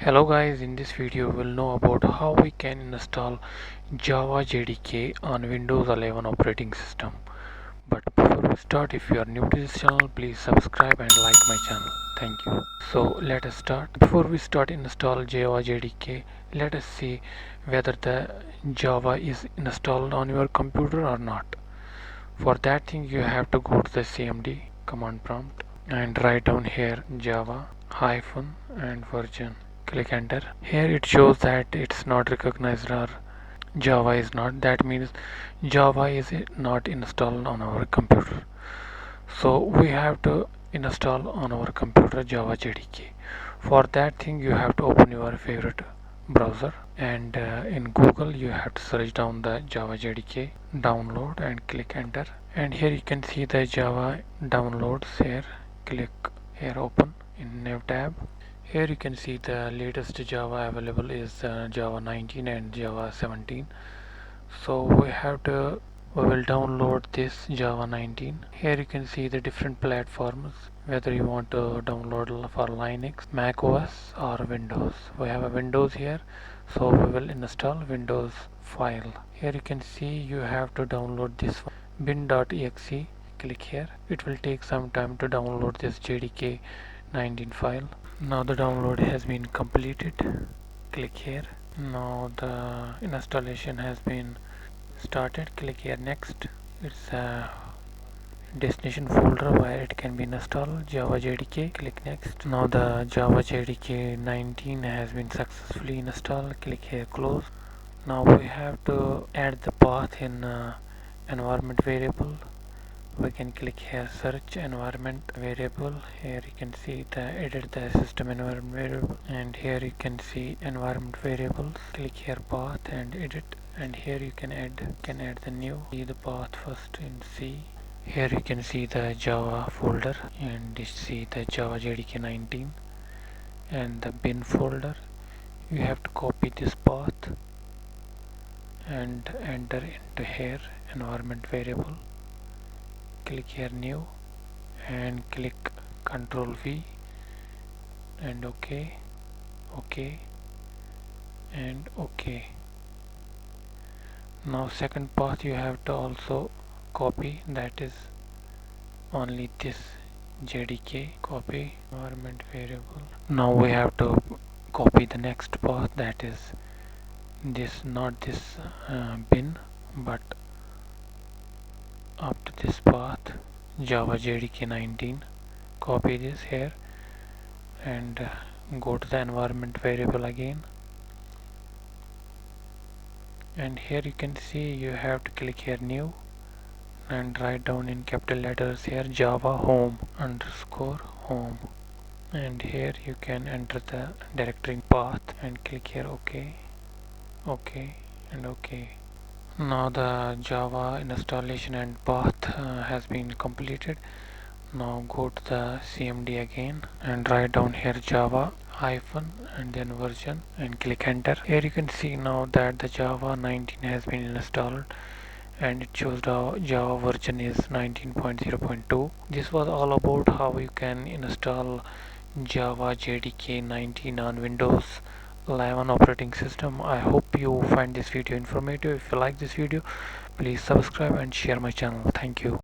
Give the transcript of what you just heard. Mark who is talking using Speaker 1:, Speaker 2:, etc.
Speaker 1: Hello guys, in this video we'll know about how we can install Java JDK on Windows 11 operating system. But before we start, if you are new to this channel, please subscribe and like my channel. Thank you. So let us start. Before we start install Java JDK, let us see whether the Java is installed on your computer or not. For that thing you have to go to the CMD command prompt and write down here Java hyphen and version. Click enter. Here it shows that it's not recognized or Java is not. That means Java is not installed on our computer. So we have to install on our computer Java JDK. For that thing you have to open your favorite browser and in Google you have to search down the Java JDK, download and click enter. And here you can see the Java downloads here. Click here, open in new tab. Here you can see the latest Java available is Java 19 and Java 17. So we will download this Java 19. Here you can see the different platforms, whether you want to download for Linux, Mac OS or Windows. We have a Windows here, so we will install Windows file. Here you can see you have to download this bin.exe. Click here. It will take some time to download this JDK 19 file. Now the download has been completed. Click here. Now the installation has been started. Click here next. It's a destination folder where it can be installed Java JDK. Click next. Now the Java JDK 19 has been successfully installed. Click here close. Now we have to add the path in environment variable. We can click here search environment variable. Here you can see the edit the system environment variable, and here you can see environment variables. Click here path and edit, and here you can add the new. See the path first in C. Here you can see the Java folder and you see the Java JDK 19 and the bin folder. You have to copy this path and enter into here environment variable. Click here new and click Ctrl V and OK and OK. Now second path you have to also copy, that is only this JDK. Copy environment variable. Now we have to copy the next path, that is this, not this bin, but up to this path Java JDK 19. Copy this here and go to the environment variable again, and here you can see you have to click here new and write down in capital letters here Java home underscore home, and here you can enter the directory path and click here OK and OK. Now the Java installation and path has been completed. Now go to the CMD again and write down here Java hyphen and then version and click enter. Here you can see now that the Java 19 has been installed and it shows the Java version is 19.0.2. This was all about how you can install Java JDK 19 on Windows 11 operating system. I hope you find this video informative. If you like this video, please subscribe and share my channel. Thank you.